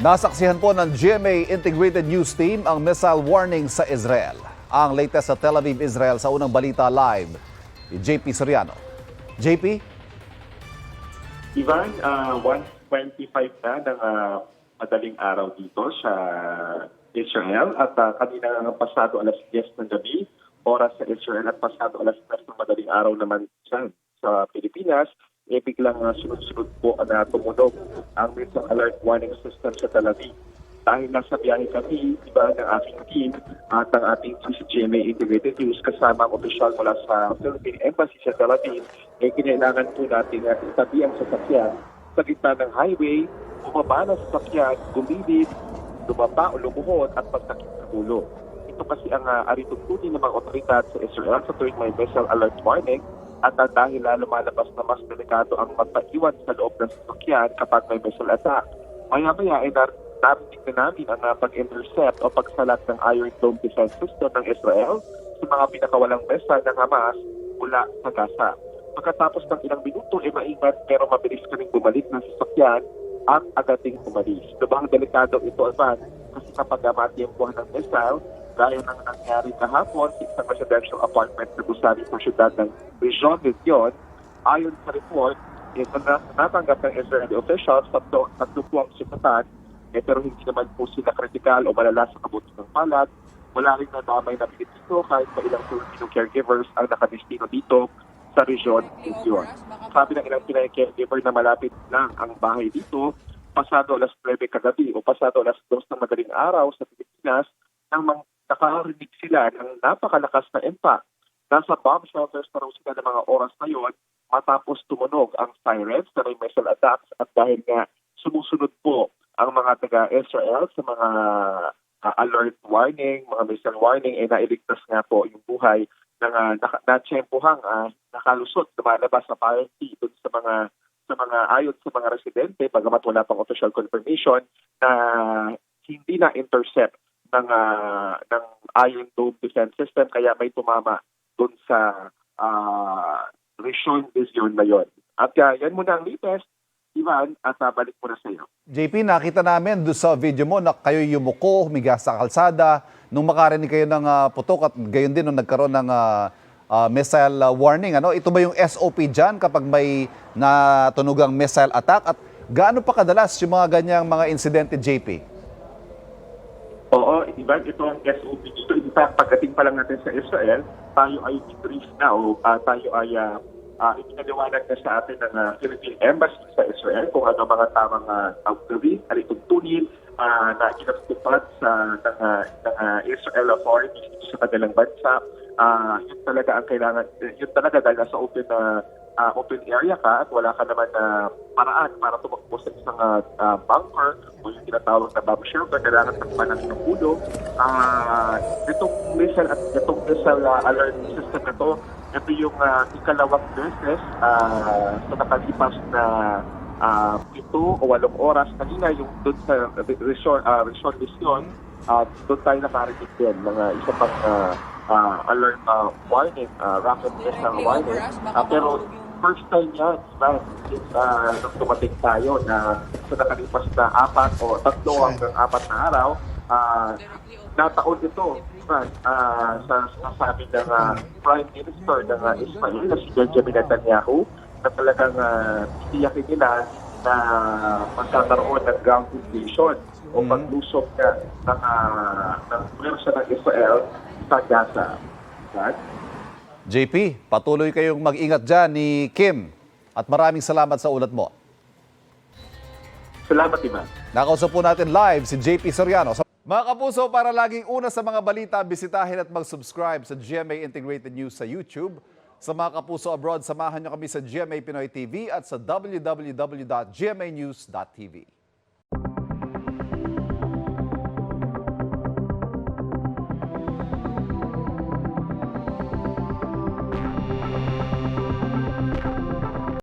Nasaksihan po ng GMA Integrated News Team ang missile warning sa Israel. Ang latest sa Tel Aviv, Israel sa unang balita live, JP Soriano. JP? Ivan, 1:25 na ng madaling araw dito sa Israel at kanina pasado alas 10 ng gabi, oras sa Israel at pasado alas 10 ng madaling araw naman sa Pilipinas, biglang sunod-sunod po na tumunog ang missile alert warning system sa Tel Aviv. Dahil nasa biyahe kami, iba ng aking team at ang ating team sa GMA Integrated News kasama ang opisyal mula sa Philippine Embassy sa Tel Aviv, kinailangan po natin itabi ang sasakyan sa gitna ng highway, bumaba na sasakyan, gumilid, dumaba o lumuhod at pagtakip sa ulo. Ito kasi ang arituntunin ng mga otoridad sa Israel sa tuwing may missile alert warning at dahil lumalabas na mas delikado ang magpaiwan sa loob ng sasakyan kapag may missile attack. Maya-maya ay narinig na namin ang pag-intercept o pagsalat ng Iron Dome defense system ng Israel sa mga pinakawalang missile ng Hamas mula sa Gaza. Pagkatapos ng ilang minuto, maingat pero mabilis kaming bumalik ng sasakyan at agating umalis. Lubhang delikado ito, Ivan, kasi kapag matiempuhan ng missile, gaya ng nangyari kahapon sa isang residential apartment na gusali sa syudad ng Region Region, ayon sa report, natanggap ng Israeli officials tatlo po ang sipatan, pero hindi naman po sila kritikal o malala sa kabuti ng palad. Wala rin na damay na pinitito kahit pa ilang Filipino caregivers ang nakadestino dito sa Region Region. Sabi ng ilang Pinay caregiver na malapit lang ang bahay dito, pasado alas 9 kagabi o pasado alas 2 ng madaling araw sa Pilipinas, nang nakarinig sila ng napakalakas na impact. Nasa bomb shelters na raw sila ng mga oras na yon matapos tumunog ang sirens na may missile attacks at dahil nga sumusunod po ang mga taga-Israel sa mga alert warning, mga missile warning, nailigtas nga po yung buhay ng natsyempohang nakalusot, lumalabas apparently doon sa mga ayon sa mga residente, bagamat wala pang official confirmation na hindi na intercept ng Iron Dome defense system kaya may tumama doon sa Rishon Lezion na yon. At yan muna ang latest, Ivan, at balik muna sa iyo. JP, nakita namin doon sa video mo na kayo yumuko, humiga sa kalsada, nung makarinig kayo ng putok at gayon din nung nagkaroon ng missile warning. Ano? Ito ba yung SOP dyan kapag may natunugang missile attack? At gaano pa kadalas yung mga ganyang mga insidente, JP? Oo, Ivan, ito ang SOP dito. In fact, pagdating pa lang natin sa Israel, tayo ay brief na o tayo ay ipinaliwanag na sa atin ng Philippine Embassy sa Israel kung ano mga tamang gawin, alituntunin na kinatutupad ng Israel authorities sa kanilang bansa. Yun talaga ang kailangan, yun talaga dahil nasa open area ka at wala ka naman na paraan para tumakbo sa isang bunker o yung tinatawag na bomb shelter, kailangan takpan ng ulo. Itong missile alert system na ito yung ikalawang beses sa nakalipas na 7 o 8 oras. Kanina yung doon sa Rishon Lezion, doon tayo nakarinig din mga isa pang alert warning, rocket missile warning. Pero first time yan, nung tumating tayo na sa nakalipas na 4 o 3 hanggang 4 na araw, nataon ito sa sabi ng Prime Minister ng Israel na si Benjamin Netanyahu na talagang tiyakin nila na magkakaroon ng ground invasion o paglusok ng pwersa ng Israel sa Gaza. Right? JP, patuloy kayong mag-ingat dyan ni Kim at maraming salamat sa ulat mo. Salamat, Ivan. Nakausap po natin live si JP Soriano. Mga kapuso, para laging una sa mga balita, bisitahin at mag-subscribe sa GMA Integrated News sa YouTube. Sa mga kapuso abroad, samahan nyo kami sa GMA Pinoy TV at sa www.gmanews.tv.